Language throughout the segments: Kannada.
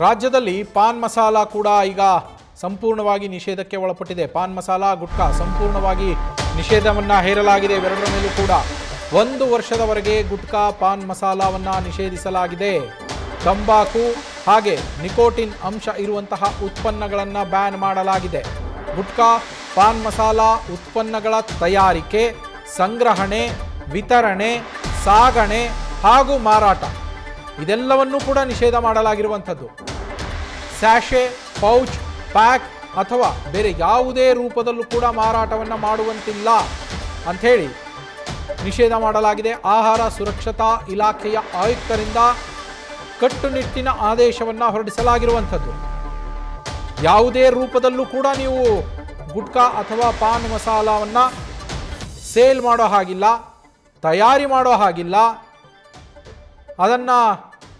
ರಾಜ್ಯದಲ್ಲಿ ಪಾನ್ ಮಸಾಲ ಕೂಡ ಈಗ ಸಂಪೂರ್ಣವಾಗಿ ನಿಷೇಧಕ್ಕೆ ಒಳಪಟ್ಟಿದೆ. ಪಾನ್ ಮಸಾಲ, ಗುಟ್ಕಾ ಸಂಪೂರ್ಣವಾಗಿ ನಿಷೇಧವನ್ನು ಹೇರಲಾಗಿದೆ. ಇವೆರಡರ ಮೇಲೂ ಕೂಡ 1 ವರ್ಷದವರೆಗೆ ಗುಟ್ಕಾ, ಪಾನ್ ಮಸಾಲವನ್ನು ನಿಷೇಧಿಸಲಾಗಿದೆ. ತಂಬಾಕು ಹಾಗೆ ನಿಕೋಟಿನ್ ಅಂಶ ಇರುವಂತಹ ಉತ್ಪನ್ನಗಳನ್ನು ಬ್ಯಾನ್ ಮಾಡಲಾಗಿದೆ. ಗುಟ್ಕಾ, ಪಾನ್ ಮಸಾಲ ಉತ್ಪನ್ನಗಳ ತಯಾರಿಕೆ, ಸಂಗ್ರಹಣೆ, ವಿತರಣೆ, ಸಾಗಣೆ ಹಾಗೂ ಮಾರಾಟ ಇದೆಲ್ಲವನ್ನೂ ಕೂಡ ನಿಷೇಧ ಮಾಡಲಾಗಿರುವಂಥದ್ದು. ಸ್ಯಾಶೆ, ಪೌಚ್, ಪ್ಯಾಕ್ ಅಥವಾ ಬೇರೆ ಯಾವುದೇ ರೂಪದಲ್ಲೂ ಕೂಡ ಮಾರಾಟವನ್ನು ಮಾಡುವಂತಿಲ್ಲ ಅಂಥೇಳಿ ನಿಷೇಧ ಮಾಡಲಾಗಿದೆ. ಆಹಾರ ಸುರಕ್ಷತಾ ಇಲಾಖೆಯ ಆಯುಕ್ತರಿಂದ ಕಟ್ಟುನಿಟ್ಟಿನ ಆದೇಶವನ್ನು ಹೊರಡಿಸಲಾಗಿರುವಂಥದ್ದು. ಯಾವುದೇ ರೂಪದಲ್ಲೂ ಕೂಡ ನೀವು ಗುಟ್ಕಾ ಅಥವಾ ಪಾನ್ ಮಸಾಲವನ್ನು ಸೇಲ್ ಮಾಡೋ ಹಾಗಿಲ್ಲ, ತಯಾರಿ ಮಾಡೋ ಹಾಗಿಲ್ಲ, ಅದನ್ನು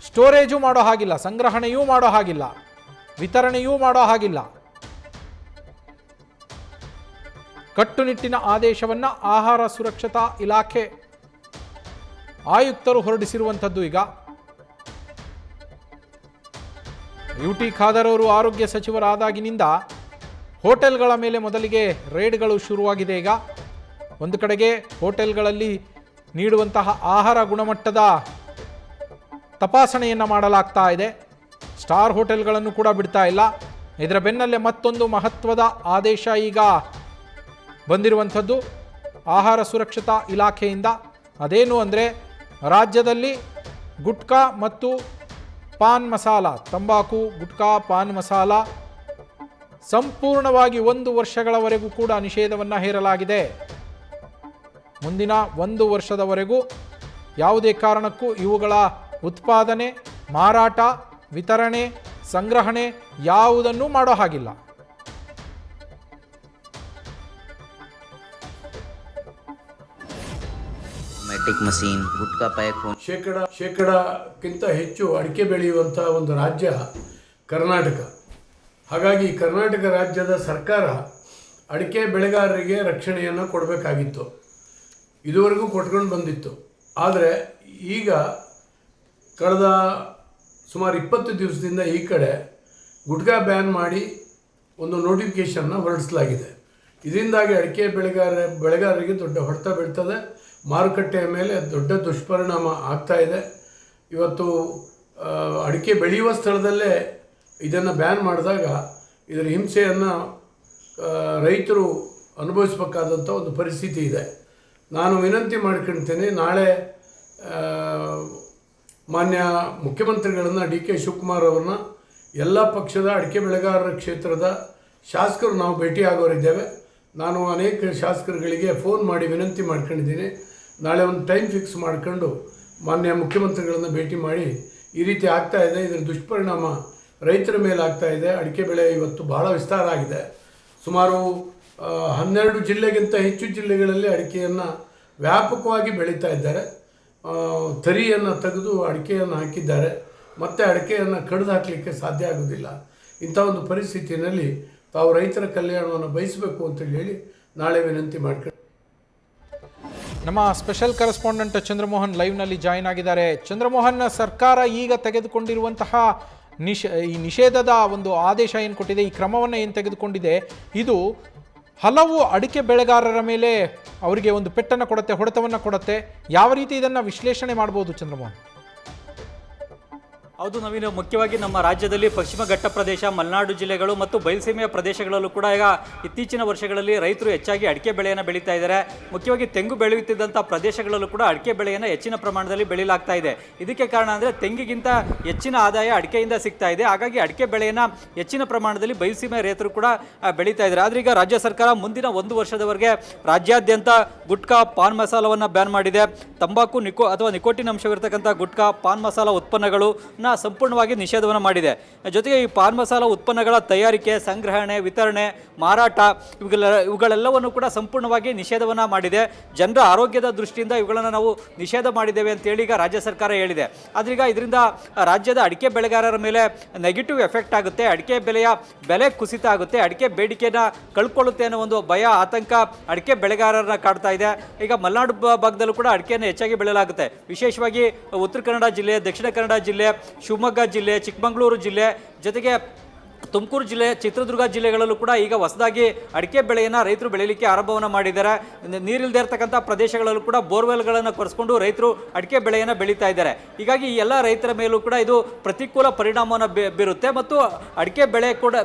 ಸ್ಟೋರೇಜು ಮಾಡೋ ಹಾಗಿಲ್ಲ, ಸಂಗ್ರಹಣೆಯೂ ಮಾಡೋ ಹಾಗಿಲ್ಲ, ವಿತರಣೆಯೂ ಮಾಡೋ ಹಾಗಿಲ್ಲ. ಕಟ್ಟುನಿಟ್ಟಿನ ಆದೇಶವನ್ನು ಆಹಾರ ಸುರಕ್ಷತಾ ಇಲಾಖೆ ಆಯುಕ್ತರು ಹೊರಡಿಸಿರುವಂಥದ್ದು. ಈಗ UT ಖಾದರ್ ಅವರು ಆರೋಗ್ಯ ಸಚಿವರಾದಾಗಿನಿಂದ ಹೋಟೆಲ್ಗಳ ಮೇಲೆ ಮೊದಲಿಗೆ ರೇಡ್ಗಳು ಶುರುವಾಗಿದೆ. ಈಗ ಒಂದು ಕಡೆಗೆ ಹೋಟೆಲ್ಗಳಲ್ಲಿ ನೀಡುವಂತಹ ಆಹಾರ ಗುಣಮಟ್ಟದ ತಪಾಸಣೆಯನ್ನು ಮಾಡಲಾಗ್ತಾ ಇದೆ. ಸ್ಟಾರ್ ಹೋಟೆಲ್ಗಳನ್ನು ಕೂಡ ಬಿಡ್ತಾ ಇಲ್ಲ. ಇದರ ಬೆನ್ನಲ್ಲೇ ಮತ್ತೊಂದು ಮಹತ್ವದ ಆದೇಶ ಈಗ ಬಂದಿರುವಂಥದ್ದು ಆಹಾರ ಸುರಕ್ಷತಾ ಇಲಾಖೆಯಿಂದ. ಅದೇನು ಅಂದರೆ ರಾಜ್ಯದಲ್ಲಿ ಗುಟ್ಕಾ ಮತ್ತು ಪಾನ್ ಮಸಾಲ, ತಂಬಾಕು, ಗುಟ್ಕಾ, ಪಾನ್ ಮಸಾಲ ಸಂಪೂರ್ಣವಾಗಿ 1 ವರ್ಷಗಳವರೆಗೂ ಕೂಡ ನಿಷೇಧವನ್ನು ಹೇರಲಾಗಿದೆ. ಮುಂದಿನ 1 ವರ್ಷದವರೆಗೂ ಯಾವುದೇ ಕಾರಣಕ್ಕೂ ಇವುಗಳ ಉತ್ಪಾದನೆ, ಮಾರಾಟ, ವಿತರಣೆ, ಸಂಗ್ರಹಣೆ ಯಾವುದನ್ನೂ ಮಾಡೋ ಹಾಗಿಲ್ಲ. ಮ್ಯಾಟಿಕ್ ಮಷೀನ್, ಗುಟ್ಕಾ ಪ್ಯಾಕ್, ಶೇಕಡಕ್ಕಿಂತ ಹೆಚ್ಚು ಅಡಿಕೆ ಬೆಳೆಯುವಂಥ ಒಂದು ರಾಜ್ಯ ಕರ್ನಾಟಕ. ಹಾಗಾಗಿ ಕರ್ನಾಟಕ ರಾಜ್ಯದ ಸರ್ಕಾರ ಅಡಿಕೆ ಬೆಳೆಗಾರರಿಗೆ ರಕ್ಷಣೆಯನ್ನು ಕೊಡಬೇಕಾಗಿತ್ತು, ಇದುವರೆಗೂ ಕೊಟ್ಕೊಂಡು ಬಂದಿತ್ತು. ಆದರೆ ಈಗ ಕಳೆದ ಸುಮಾರು 20 ದಿವಸದಿಂದ ಈ ಕಡೆ ಗುಟ್ಕಾ ಬ್ಯಾನ್ ಮಾಡಿ ಒಂದು ನೋಟಿಫಿಕೇಷನ್ನ ಹೊರಡಿಸಲಾಗಿದೆ. ಇದರಿಂದಾಗಿ ಅಡಿಕೆ ಬೆಳೆಗಾರರಿಗೆ ದೊಡ್ಡ ಹೊಡೆತ ಬೀಳ್ತದೆ, ಮಾರುಕಟ್ಟೆಯ ಮೇಲೆ ದೊಡ್ಡ ದುಷ್ಪರಿಣಾಮ ಆಗ್ತಾ ಇದೆ. ಇವತ್ತು ಅಡಿಕೆ ಬೆಳೆಯುವ ಸ್ಥಳದಲ್ಲೇ ಇದನ್ನು ಬ್ಯಾನ್ ಮಾಡಿದಾಗ ಇದರ ಹಿಂಸೆಯನ್ನು ರೈತರು ಅನುಭವಿಸಬೇಕಾದಂಥ ಒಂದು ಪರಿಸ್ಥಿತಿ ಇದೆ. ನಾನು ವಿನಂತಿ ಮಾಡ್ಕೊಳ್ತೇನೆ, ನಾಳೆ ಮಾನ್ಯ ಮುಖ್ಯಮಂತ್ರಿಗಳನ್ನು DK ಶಿವಕುಮಾರ್ ಅವ್ರನ್ನ, ಎಲ್ಲ ಪಕ್ಷದ ಅಡಿಕೆ ಬೆಳೆಗಾರರ ಕ್ಷೇತ್ರದ ಶಾಸಕರು ನಾವು ಭೇಟಿಯಾಗೋರಿದ್ದೇವೆ. ನಾನು ಅನೇಕ ಶಾಸಕರುಗಳಿಗೆ ಫೋನ್ ಮಾಡಿ ವಿನಂತಿ ಮಾಡ್ಕೊಂಡಿದ್ದೀನಿ. ನಾಳೆ ಒಂದು ಟೈಮ್ ಫಿಕ್ಸ್ ಮಾಡ್ಕೊಂಡು ಮಾನ್ಯ ಮುಖ್ಯಮಂತ್ರಿಗಳನ್ನು ಭೇಟಿ ಮಾಡಿ ಈ ರೀತಿ ಆಗ್ತಾ ಇದೆ, ಇದರ ದುಷ್ಪರಿಣಾಮ ರೈತರ ಮೇಲೆ ಆಗ್ತಾ ಇದೆ. ಅಡಿಕೆ ಬೆಳೆ ಇವತ್ತು ಬಹಳ ವಿಸ್ತಾರ ಆಗಿದೆ. ಸುಮಾರು 12 ಜಿಲ್ಲೆಗಿಂತ ಹೆಚ್ಚು ಜಿಲ್ಲೆಗಳಲ್ಲಿ ಅಡಿಕೆಯನ್ನು ವ್ಯಾಪಕವಾಗಿ ಬೆಳೀತಾ ಇದ್ದಾರೆ. ತರಿಯನ್ನು ತೆಗೆದು ಅಡಿಕೆಯನ್ನು ಹಾಕಿದ್ದಾರೆ. ಮತ್ತು ಅಡಿಕೆಯನ್ನು ಕಡಿದು ಹಾಕಲಿಕ್ಕೆ ಸಾಧ್ಯ ಆಗೋದಿಲ್ಲ. ಇಂಥ ಒಂದು ಪರಿಸ್ಥಿತಿಯಲ್ಲಿ ತಾವು ರೈತರ ಕಲ್ಯಾಣವನ್ನು ಬಯಸಬೇಕು ಅಂತೇಳಿ ಹೇಳಿ ನಾಳೆ ವಿನಂತಿ ಮಾಡ್ಕೊಂಡು ನಮ್ಮ ಸ್ಪೆಷಲ್ ಕರೆಸ್ಪಾಂಡೆಂಟ್ ಚಂದ್ರಮೋಹನ್ ಲೈವ್ನಲ್ಲಿ ಜಾಯಿನ್ ಆಗಿದ್ದಾರೆ. ಚಂದ್ರಮೋಹನ್, ಸರ್ಕಾರ ಈಗ ತೆಗೆದುಕೊಂಡಿರುವಂತಹ ಈ ನಿಷೇಧದ ಒಂದು ಆದೇಶ ಏನು ಕೊಟ್ಟಿದೆ, ಈ ಕ್ರಮವನ್ನು ಏನು ತೆಗೆದುಕೊಂಡಿದೆ, ಇದು ಹಲವು ಅಡಿಕೆ ಬೆಳೆಗಾರರ ಮೇಲೆ ಅವರಿಗೆ ಒಂದು ಪೆಟ್ಟನ್ನು ಕೊಡುತ್ತೆ, ಹೊಡೆತವನ್ನು ಕೊಡುತ್ತೆ. ಯಾವ ರೀತಿ ಇದನ್ನು ವಿಶ್ಲೇಷಣೆ ಮಾಡ್ಬೋದು ಚಂದ್ರಮೋಹನ್? ಹೌದು ನವೀನ್, ಮುಖ್ಯವಾಗಿ ನಮ್ಮ ರಾಜ್ಯದಲ್ಲಿ ಪಶ್ಚಿಮ ಘಟ್ಟ ಪ್ರದೇಶ, ಮಲೆನಾಡು ಜಿಲ್ಲೆಗಳು ಮತ್ತು ಬಯಲುಸೀಮೆಯ ಪ್ರದೇಶಗಳಲ್ಲೂ ಕೂಡ ಈಗ ಇತ್ತೀಚಿನ ವರ್ಷಗಳಲ್ಲಿ ರೈತರು ಹೆಚ್ಚಾಗಿ ಅಡಿಕೆ ಬೆಳೆಯನ್ನು ಬೆಳೀತಾ ಇದ್ದಾರೆ. ಮುಖ್ಯವಾಗಿ ತೆಂಗು ಬೆಳೆಯುತ್ತಿದ್ದಂಥ ಪ್ರದೇಶಗಳಲ್ಲೂ ಕೂಡ ಅಡಿಕೆ ಬೆಳೆಯನ್ನು ಹೆಚ್ಚಿನ ಪ್ರಮಾಣದಲ್ಲಿ ಬೆಳೀಲಾಗ್ತಾ ಇದೆ. ಇದಕ್ಕೆ ಕಾರಣ ಅಂದರೆ ತೆಂಗಿಗಿಂತ ಹೆಚ್ಚಿನ ಆದಾಯ ಅಡಿಕೆಯಿಂದ ಸಿಗ್ತಾ ಇದೆ. ಹಾಗಾಗಿ ಅಡಿಕೆ ಬೆಳೆಯನ್ನು ಹೆಚ್ಚಿನ ಪ್ರಮಾಣದಲ್ಲಿ ಬಯಲುಸೀಮೆಯ ರೈತರು ಕೂಡ ಬೆಳೀತಾ ಇದ್ದಾರೆ. ಆದರೆ ಈಗ ರಾಜ್ಯ ಸರ್ಕಾರ ಮುಂದಿನ 1 ವರ್ಷದವರೆಗೆ ರಾಜ್ಯಾದ್ಯಂತ ಗುಟ್ಕಾ, ಪಾನ್ ಮಸಾಲವನ್ನು ಬ್ಯಾನ್ ಮಾಡಿದೆ. ತಂಬಾಕು, ನಿಕೋಟಿನ್ ಅಂಶವಿರತಕ್ಕಂಥ ಗುಟ್ಕಾ, ಪಾನ್ ಮಸಾಲ ಉತ್ಪನ್ನಗಳು ಸಂಪೂರ್ಣವಾಗಿ ನಿಷೇಧವನ್ನು ಮಾಡಿದೆ. ಜೊತೆಗೆ ಈ ಪಾನ್ ಮಸಾಲ ಉತ್ಪನ್ನಗಳ ತಯಾರಿಕೆ, ಸಂಗ್ರಹಣೆ, ವಿತರಣೆ, ಮಾರಾಟ ಇವುಗಳೆಲ್ಲವನ್ನು ಕೂಡ ಸಂಪೂರ್ಣವಾಗಿ ನಿಷೇಧವನ್ನು ಮಾಡಿದೆ. ಜನರ ಆರೋಗ್ಯದ ದೃಷ್ಟಿಯಿಂದ ಇವುಗಳನ್ನು ನಾವು ನಿಷೇಧ ಮಾಡಿದ್ದೇವೆ ಅಂತೇಳಿ ಈಗ ರಾಜ್ಯ ಸರ್ಕಾರ ಹೇಳಿದೆ. ಆದರೆ ಈಗ ಇದರಿಂದ ರಾಜ್ಯದ ಅಡಿಕೆ ಬೆಳೆಗಾರರ ಮೇಲೆ ನೆಗೆಟಿವ್ ಎಫೆಕ್ಟ್ ಆಗುತ್ತೆ, ಅಡಿಕೆ ಬೆಲೆ ಕುಸಿತ ಆಗುತ್ತೆ, ಅಡಿಕೆ ಬೇಡಿಕೆಯನ್ನು ಕಳ್ಕೊಳ್ಳುತ್ತೆ ಅನ್ನೋ ಒಂದು ಭಯ, ಆತಂಕ ಅಡಿಕೆ ಬೆಳೆಗಾರರನ್ನ ಕಾಡ್ತಾ ಇದೆ. ಈಗ ಮಲೆನಾಡು ಭಾಗದಲ್ಲೂ ಕೂಡ ಅಡಿಕೆಯನ್ನು ಹೆಚ್ಚಾಗಿ ಬೆಳೆಯಲಾಗುತ್ತೆ. ವಿಶೇಷವಾಗಿ ಉತ್ತರ ಕನ್ನಡ ಜಿಲ್ಲೆ, ದಕ್ಷಿಣ ಕನ್ನಡ ಜಿಲ್ಲೆ, ಶಿವಮೊಗ್ಗ ಜಿಲ್ಲೆ, ಚಿಕ್ಕಮಗಳೂರು ಜಿಲ್ಲೆ ಜೊತೆಗೆ ತುಮಕೂರು ಜಿಲ್ಲೆ, ಚಿತ್ರದುರ್ಗ ಜಿಲ್ಲೆಗಳಲ್ಲೂ ಕೂಡ ಈಗ ಹೊಸದಾಗಿ ಅಡಿಕೆ ಬೆಳೆಯನ್ನು ರೈತರು ಬೆಳೀಲಿಕ್ಕೆ ಆರಂಭವನ್ನು ಮಾಡಿದ್ದಾರೆ. ನೀರಿಲ್ಲದೆ ಇರತಕ್ಕಂಥ ಪ್ರದೇಶಗಳಲ್ಲೂ ಕೂಡ ಬೋರ್ವೆಲ್ಗಳನ್ನು ಕೊರೆಸ್ಕೊಂಡು ರೈತರು ಅಡಿಕೆ ಬೆಳೆಯನ್ನು ಬೆಳೀತಾ ಇದ್ದಾರೆ. ಹೀಗಾಗಿ ಈ ಎಲ್ಲ ರೈತರ ಮೇಲೂ ಕೂಡ ಇದು ಪ್ರತಿಕೂಲ ಪರಿಣಾಮವನ್ನು ಬೀರುತ್ತೆ ಮತ್ತು ಅಡಿಕೆ ಬೆಲೆ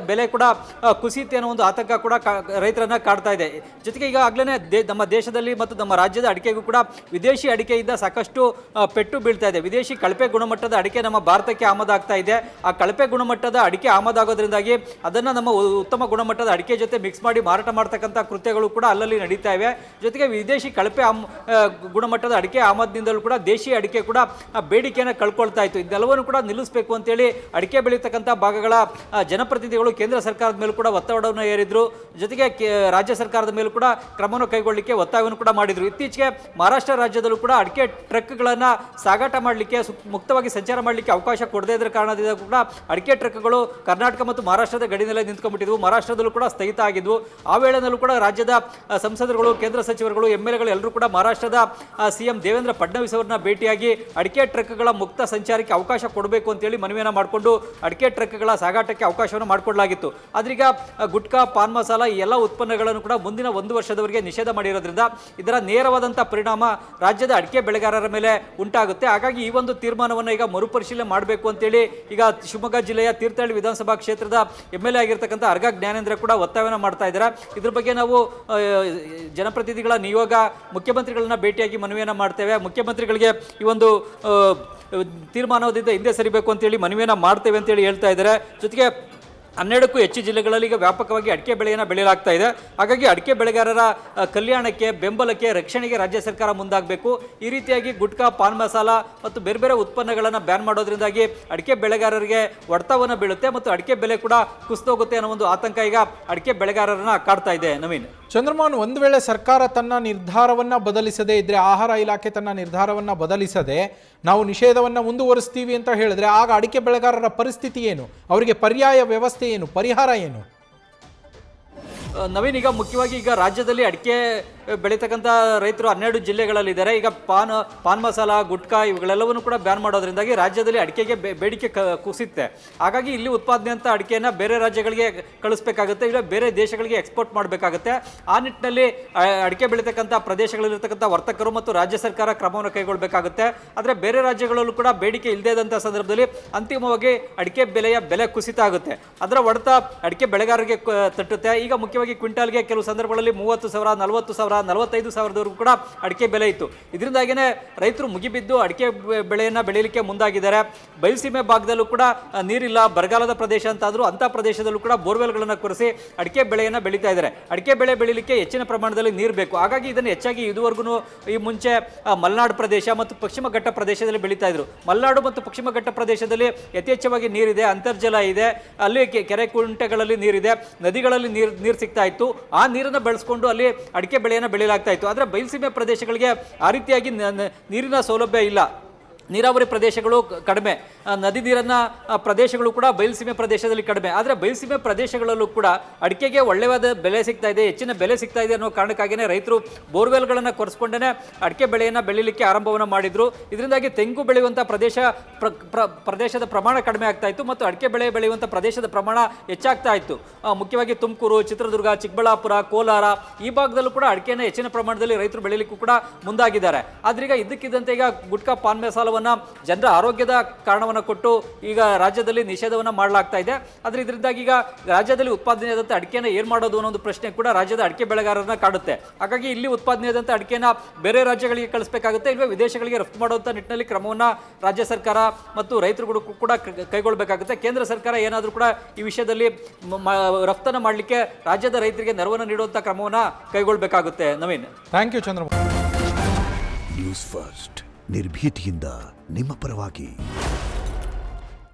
ಕೂಡ ಕುಸಿಯುತ್ತೆ ಅನ್ನೋ ಒಂದು ಆತಂಕ ಕೂಡ ರೈತರನ್ನ ಕಾಡ್ತಾ ಇದೆ. ಜೊತೆಗೆ ಈಗಾಗಲೇ ನಮ್ಮ ದೇಶದಲ್ಲಿ ಮತ್ತು ನಮ್ಮ ರಾಜ್ಯದ ಅಡಿಕೆಗೂ ಕೂಡ ವಿದೇಶಿ ಅಡಿಕೆಯಿಂದ ಸಾಕಷ್ಟು ಪೆಟ್ಟು ಬೀಳ್ತಾ ಇದೆ. ವಿದೇಶಿ ಕಳಪೆ ಗುಣಮಟ್ಟದ ಅಡಿಕೆ ನಮ್ಮ ಭಾರತಕ್ಕೆ ಆಮದಾಗ್ತಾ ಇದೆ. ಆ ಕಳಪೆ ಗುಣಮಟ್ಟದ ಅಡಿಕೆ ಆಮದಾಗೋದ್ರಿಂದ ಅದನ್ನ ನಮ್ಮ ಉತ್ತಮ ಗುಣಮಟ್ಟದ ಅಡಿಕೆ ಜೊತೆ ಮಿಕ್ಸ್ ಮಾಡಿ ಮಾರಾಟ ಮಾಡತಕ್ಕಂಥ ಕೃತ್ಯಗಳು ಕೂಡ ಅಲ್ಲಲ್ಲಿ ನಡೀತಾ ಇವೆ. ಜೊತೆಗೆ ವಿದೇಶಿ ಕಳಪೆ ಗುಣಮಟ್ಟದ ಅಡಿಕೆ ಆಮದಿನಿಂದಲೂ ಕೂಡ ದೇಶೀಯ ಅಡಿಕೆ ಕೂಡ ಬೇಡಿಕೆಯನ್ನು ಕಳ್ಕೊಳ್ತಾ ಇತ್ತು. ಇದೆಲ್ಲವನ್ನು ಕೂಡ ನಿಲ್ಲಿಸಬೇಕು ಅಂತೇಳಿ ಅಡಿಕೆ ಬೆಳೀತಕ್ಕಂಥ ಭಾಗಗಳ ಜನಪ್ರತಿನಿಧಿಗಳು ಕೇಂದ್ರ ಸರ್ಕಾರದ ಮೇಲೂ ಕೂಡ ಒತ್ತಡವನ್ನು ಹೇರಿದ್ರು. ಜೊತೆಗೆ ರಾಜ್ಯ ಸರ್ಕಾರದ ಮೇಲೂ ಕೂಡ ಕ್ರಮವನ್ನು ಕೈಗೊಳ್ಳಲಿಕ್ಕೆ ಒತ್ತಾಯವನ್ನು ಕೂಡ ಮಾಡಿದ್ರು. ಇತ್ತೀಚೆಗೆ ಮಹಾರಾಷ್ಟ್ರ ರಾಜ್ಯದಲ್ಲೂ ಕೂಡ ಅಡಿಕೆ ಟ್ರಕ್ಗಳನ್ನು ಸಾಗಾಟ ಮಾಡಲಿಕ್ಕೆ ಮುಕ್ತವಾಗಿ ಸಂಚಾರ ಮಾಡಲಿಕ್ಕೆ ಅವಕಾಶ ಕೊಡದೇ ಇದ್ರ ಕಾರಣದಿಂದ ಕೂಡ ಅಡಿಕೆ ಟ್ರಕ್ಗಳು ಕರ್ನಾಟಕ ಮತ್ತು ಮಹಾರಾಷ್ಟ್ರದ ಗಡಿನಲ್ಲೇ ನಿಂತ್ಕೊಂಡ್ಬಿಟ್ಟಿದ್ವು. ಮಹಾರಾಷ್ಟ್ರದಲ್ಲೂ ಕೂಡ ಸ್ಥಗಿತ ಆಗಿದ್ವು. ಆ ವೇಳೆನಲ್ಲೂ ಕೂಡ ರಾಜ್ಯದ ಸಂಸದರುಗಳು, ಕೇಂದ್ರ ಸಚಿವರುಗಳು, MLAಗಳು ಎಲ್ಲರೂ ಕೂಡ ಮಹಾರಾಷ್ಟ್ರದ CM ದೇವೇಂದ್ರ ಫಡ್ನವೀಸ್ ಅವರನ್ನ ಭೇಟಿಯಾಗಿ ಅಡಿಕೆ ಟ್ರಕ್ಗಳ ಮುಕ್ತ ಸಂಚಾರಕ್ಕೆ ಅವಕಾಶ ಕೊಡಬೇಕು ಅಂತೇಳಿ ಮನವಿಯನ್ನು ಮಾಡಿಕೊಂಡು ಅಡಿಕೆ ಟ್ರಕ್ಗಳ ಸಾಗಾಟಕ್ಕೆ ಅವಕಾಶವನ್ನು ಮಾಡಿಕೊಡಲಾಗಿತ್ತು. ಆದ್ರೀಗ ಗುಟ್ಕಾ, ಪಾನ್ ಮಸಾಲ ಈ ಎಲ್ಲ ಉತ್ಪನ್ನಗಳನ್ನು ಕೂಡ ಮುಂದಿನ 1 ವರ್ಷದವರೆಗೆ ನಿಷೇಧ ಮಾಡಿರೋದ್ರಿಂದ ಇದರ ನೇರವಾದಂಥ ಪರಿಣಾಮ ರಾಜ್ಯದ ಅಡಿಕೆ ಬೆಳೆಗಾರರ ಮೇಲೆ ಉಂಟಾಗುತ್ತೆ. ಹಾಗಾಗಿ ಈ ಒಂದು ತೀರ್ಮಾನವನ್ನು ಈಗ ಮರುಪರಿಶೀಲನೆ ಮಾಡಬೇಕು ಅಂತೇಳಿ ಈಗ ಶಿವಮೊಗ್ಗ ಜಿಲ್ಲೆಯ ತೀರ್ಥಹಳ್ಳಿ ವಿಧಾನಸಭಾ ಕ್ಷೇತ್ರದ MLA ಆಗಿರ್ತಕ್ಕಂಥ ಅರ್ಗ ಜ್ಞಾನೇಂದ್ರ ಕೂಡ ಒತ್ತಾಯವನ್ನು ಮಾಡ್ತಾ ಇದ್ದಾರೆ. ಇದ್ರ ಬಗ್ಗೆ ನಾವು ಜನಪ್ರತಿನಿಧಿಗಳ ನಿಯೋಗ ಮುಖ್ಯಮಂತ್ರಿಗಳನ್ನ ಭೇಟಿಯಾಗಿ ಮನವಿಯನ್ನು ಮಾಡ್ತೇವೆ. ಮುಖ್ಯಮಂತ್ರಿಗಳಿಗೆ ಈ ಒಂದು ತೀರ್ಮಾನದಿಂದ ಹಿಂದೆ ಸರಿಬೇಕು ಅಂತೇಳಿ ಮನವಿಯನ್ನು ಮಾಡ್ತೇವೆ ಅಂತೇಳಿ ಹೇಳ್ತಾ ಇದ್ದಾರೆ. ಜೊತೆಗೆ 12ಕ್ಕೂ ಹೆಚ್ಚು ಜಿಲ್ಲೆಗಳಲ್ಲಿ ಈಗ ವ್ಯಾಪಕವಾಗಿ ಅಡಿಕೆ ಬೆಳೆಯನ್ನು ಬೆಳೆಯಲಾಗ್ತಾ ಇದೆ. ಹಾಗಾಗಿ ಅಡಿಕೆ ಬೆಳೆಗಾರರ ಕಲ್ಯಾಣಕ್ಕೆ, ಬೆಂಬಲಕ್ಕೆ, ರಕ್ಷಣೆಗೆ ರಾಜ್ಯ ಸರ್ಕಾರ ಮುಂದಾಗಬೇಕು. ಈ ರೀತಿಯಾಗಿ ಗುಟ್ಕಾ, ಪಾನ್ ಮಸಾಲ ಮತ್ತು ಬೇರೆ ಬೇರೆ ಉತ್ಪನ್ನಗಳನ್ನು ಬ್ಯಾನ್ ಮಾಡೋದ್ರಿಂದಾಗಿ ಅಡಿಕೆ ಬೆಳೆಗಾರರಿಗೆ ಹೊಡೆತವನ್ನು ಬೀಳುತ್ತೆ ಮತ್ತು ಅಡಿಕೆ ಬೆಲೆ ಕೂಡ ಕುಸಿದೋಗುತ್ತೆ ಅನ್ನೋ ಒಂದು ಆತಂಕ ಈಗ ಅಡಿಕೆ ಬೆಳೆಗಾರರನ್ನ ಕಾಡ್ತಾ ಇದೆ. ನವೀನ್, ಚಂದ್ರಮೋಹನ್, ಒಂದು ವೇಳೆ ಸರ್ಕಾರ ತನ್ನ ನಿರ್ಧಾರವನ್ನು ಬದಲಿಸದೇ ಇದ್ದರೆ, ಆಹಾರ ಇಲಾಖೆ ತನ್ನ ನಿರ್ಧಾರವನ್ನು ಬದಲಿಸದೆ ನಾವು ನಿಷೇಧವನ್ನು ಮುಂದುವರಿಸ್ತೀವಿ ಅಂತ ಹೇಳಿದ್ರೆ ಆಗ ಅಡಿಕೆ ಬೆಳೆಗಾರರ ಪರಿಸ್ಥಿತಿ ಏನು? ಅವರಿಗೆ ಪರ್ಯಾಯ ವ್ಯವಸ್ಥೆ ಏನು, ಪರಿಹಾರ ಏನು? ನವೀನ್, ಈಗ ಮುಖ್ಯವಾಗಿ ಈಗ ರಾಜ್ಯದಲ್ಲಿ ಅಡಿಕೆ ಬೆಳೀತಕ್ಕಂಥ ರೈತರು 12 ಜಿಲ್ಲೆಗಳಲ್ಲಿದ್ದಾರೆ. ಈಗ ಪಾನ್ ಮಸಾಲ, ಗುಟ್ಕಾ ಇವುಗಳೆಲ್ಲವನ್ನು ಕೂಡ ಬ್ಯಾನ್ ಮಾಡೋದ್ರಿಂದಾಗಿ ರಾಜ್ಯದಲ್ಲಿ ಅಡಿಕೆಗೆ ಬೇಡಿಕೆ ಕುಸಿಯುತ್ತೆ. ಹಾಗಾಗಿ ಇಲ್ಲಿ ಉತ್ಪಾದನೆ ಅಂತ ಅಡಿಕೆಯನ್ನು ಬೇರೆ ರಾಜ್ಯಗಳಿಗೆ ಕಳಿಸ್ಬೇಕಾಗುತ್ತೆ, ಇಲ್ಲ ಬೇರೆ ದೇಶಗಳಿಗೆ ಎಕ್ಸ್ಪೋರ್ಟ್ ಮಾಡಬೇಕಾಗುತ್ತೆ. ಆ ನಿಟ್ಟಿನಲ್ಲಿ ಅಡಿಕೆ ಬೆಳೀತಕ್ಕಂಥ ಪ್ರದೇಶಗಳಲ್ಲಿರ್ತಕ್ಕಂಥ ವರ್ತಕರು ಮತ್ತು ರಾಜ್ಯ ಸರ್ಕಾರ ಕ್ರಮವನ್ನು ಕೈಗೊಳ್ಳಬೇಕಾಗುತ್ತೆ. ಆದರೆ ಬೇರೆ ರಾಜ್ಯಗಳಲ್ಲೂ ಕೂಡ ಬೇಡಿಕೆ ಇಲ್ಲದೇ ಇದ್ದಂಥ ಸಂದರ್ಭದಲ್ಲಿ ಅಂತಿಮವಾಗಿ ಅಡಿಕೆ ಬೆಲೆ ಕುಸಿತ ಆಗುತ್ತೆ. ಅದರ ಹೊಡೆತ ಅಡಿಕೆ ಬೆಳೆಗಾರರಿಗೆ ತಟ್ಟುತ್ತೆ. ಈಗ ಮುಖ್ಯವಾಗಿ ಕ್ವಿಂಟಾಲ್ಗೆ ಕೆಲವು ಸಂದರ್ಭಗಳಲ್ಲಿ 30,000, 40,000, 45,000 ಕೂಡ ಅಡಿಕೆ ಬೆಲೆ ಇತ್ತು. ಇದರಿಂದಾಗಿಯೇ ರೈತರು ಮುಗಿಬಿದ್ದು ಅಡಿಕೆ ಬೆಳೆಯನ್ನು ಬೆಳೀಲಿಕ್ಕೆ ಮುಂದಾಗಿದ್ದಾರೆ. ಬಯಲುಸೀಮೆ ಭಾಗದಲ್ಲೂ ಕೂಡ ನೀರಿಲ್ಲ, ಬರಗಾಲದ ಪ್ರದೇಶ ಅಂತಾದರೂ ಅಂಥ ಪ್ರದೇಶದಲ್ಲೂ ಕೂಡ ಬೋರ್ವೆಲ್ಗಳನ್ನು ಕೊರೆಸಿ ಅಡಿಕೆ ಬೆಳೆಯನ್ನು ಬೆಳೀತಾ ಇದ್ದಾರೆ. ಅಡಿಕೆ ಬೆಳೆ ಬೆಳೀಲಿಕ್ಕೆ ಹೆಚ್ಚಿನ ಪ್ರಮಾಣದಲ್ಲಿ ನೀರು ಬೇಕು. ಹಾಗಾಗಿ ಇದನ್ನು ಹೆಚ್ಚಾಗಿ ಇದುವರೆಗೂ ಈ ಮುಂಚೆ ಮಲೆನಾಡು ಪ್ರದೇಶ ಮತ್ತು ಪಶ್ಚಿಮ ಘಟ್ಟ ಪ್ರದೇಶದಲ್ಲಿ ಬೆಳೀತಾ ಇದ್ರು. ಮಲೆನಾಡು ಮತ್ತು ಪಶ್ಚಿಮ ಘಟ್ಟ ಪ್ರದೇಶದಲ್ಲಿ ಯಥೇಚ್ಛವಾಗಿ ನೀರಿದೆ, ಅಂತರ್ಜಲ ಇದೆ, ಅಲ್ಲಿ ಕೆರೆ ಕುಂಟೆಗಳಲ್ಲಿ ನೀರಿದೆ, ನದಿಗಳಲ್ಲಿ ನೀರು ಸಿಗ್ತಾ ಇತ್ತು. ಆ ನೀರನ್ನು ಬಳಸ್ಕೊಂಡು ಅಲ್ಲಿ ಅಡಿಕೆ ಬೆಳೆಯನ್ನು ಬೆಳೆಯಲಾಗ್ತಾ ಇತ್ತು. ಆದರೆ ಬಯಲುಸೀಮೆ ಪ್ರದೇಶಗಳಿಗೆ ಆ ರೀತಿಯಾಗಿ ನೀರಿನ ಸೌಲಭ್ಯ ಇಲ್ಲ. ನೀರಾವರಿ ಪ್ರದೇಶಗಳು ಕಡಿಮೆ, ನದಿ ನೀರನ್ನ ಪ್ರದೇಶಗಳು ಕೂಡ ಬಯಲುಸೀಮೆ ಪ್ರದೇಶದಲ್ಲಿ ಕಡಿಮೆ. ಆದರೆ ಬಯಲುಸೀಮೆ ಪ್ರದೇಶಗಳಲ್ಲೂ ಕೂಡ ಅಡಿಕೆಗೆ ಒಳ್ಳೆಯವಾದ ಬೆಲೆ ಸಿಗ್ತಾ ಇದೆ, ಹೆಚ್ಚಿನ ಬೆಲೆ ಸಿಗ್ತಾ ಇದೆ ಅನ್ನೋ ಕಾರಣಕ್ಕಾಗಿಯೇ ರೈತರು ಬೋರ್ವೆಲ್ಗಳನ್ನು ಕೊರೆಸ್ಕೊಂಡೇ ಅಡಿಕೆ ಬೆಳೆಯನ್ನು ಬೆಳೀಲಿಕ್ಕೆ ಆರಂಭವನ್ನು ಮಾಡಿದ್ರು. ಇದರಿಂದಾಗಿ ತೆಂಗು ಬೆಳೆಯುವಂಥ ಪ್ರದೇಶದ ಪ್ರಮಾಣ ಕಡಿಮೆ ಆಗ್ತಾ ಇತ್ತು ಮತ್ತು ಅಡಿಕೆ ಬೆಳೆಯುವಂಥ ಪ್ರದೇಶದ ಪ್ರಮಾಣ ಹೆಚ್ಚಾಗ್ತಾ ಇತ್ತು. ಮುಖ್ಯವಾಗಿ ತುಮಕೂರು, ಚಿತ್ರದುರ್ಗ, ಚಿಕ್ಕಬಳ್ಳಾಪುರ, ಕೋಲಾರ ಈ ಭಾಗದಲ್ಲೂ ಕೂಡ ಅಡಿಕೆಯನ್ನು ಹೆಚ್ಚಿನ ಪ್ರಮಾಣದಲ್ಲಿ ರೈತರು ಬೆಳೀಲಿಕ್ಕೂ ಕೂಡ ಮುಂದಾಗಿದ್ದಾರೆ. ಆದ್ರೀಗ ಇದ್ದಕ್ಕಿದ್ದಂತೆ ಈಗ ಗುಟ್ಕಾ, ಪಾನ್ ಮಸಾಲ ಜನರ ಆರೋಗ್ಯದ ಕಾರಣವನ್ನು ಕೊಟ್ಟು ಈಗ ರಾಜ್ಯದಲ್ಲಿ ನಿಷೇಧವನ್ನು ಮಾಡಲಾಗ್ತಾ ಇದೆ. ಆದರೆ ಇದರಿಂದಾಗಿ ಈಗ ರಾಜ್ಯದಲ್ಲಿ ಉತ್ಪಾದನೆಯಾದಂಥ ಅಡಿಕೆನ ಏನು ಮಾಡೋದು ಅನ್ನೋ ಒಂದು ಪ್ರಶ್ನೆ ಕೂಡ ರಾಜ್ಯದ ಅಡಿಕೆ ಬೆಳೆಗಾರರನ್ನ ಕಾಡುತ್ತೆ. ಹಾಗಾಗಿ ಇಲ್ಲಿ ಉತ್ಪಾದನೆಯಾದಂಥ ಅಡಿಕೆನ ಬೇರೆ ರಾಜ್ಯಗಳಿಗೆ ಕಳಿಸಬೇಕಾಗುತ್ತೆ, ಇಲ್ವೇ ವಿದೇಶಗಳಿಗೆ ರಫ್ತು ಮಾಡುವಂಥ ನಿಟ್ಟಿನಲ್ಲಿ ಕ್ರಮವನ್ನು ರಾಜ್ಯ ಸರ್ಕಾರ ಮತ್ತು ರೈತರುಗಳು ಕೂಡ ಕೈಗೊಳ್ಳಬೇಕಾಗುತ್ತೆ. ಕೇಂದ್ರ ಸರ್ಕಾರ ಏನಾದರೂ ಕೂಡ ಈ ವಿಷಯದಲ್ಲಿ ರಫ್ತನ್ನು ಮಾಡಲಿಕ್ಕೆ ರಾಜ್ಯದ ರೈತರಿಗೆ ನೆರವನ್ನು ನೀಡುವಂಥ ಕ್ರಮವನ್ನು ಕೈಗೊಳ್ಳಬೇಕಾಗುತ್ತೆ. Naveen, thank you Chandramohan. News first, ನಿರ್ಭೀತಿಯಿಂದ ನಿಮ್ಮ ಪರವಾಗಿ.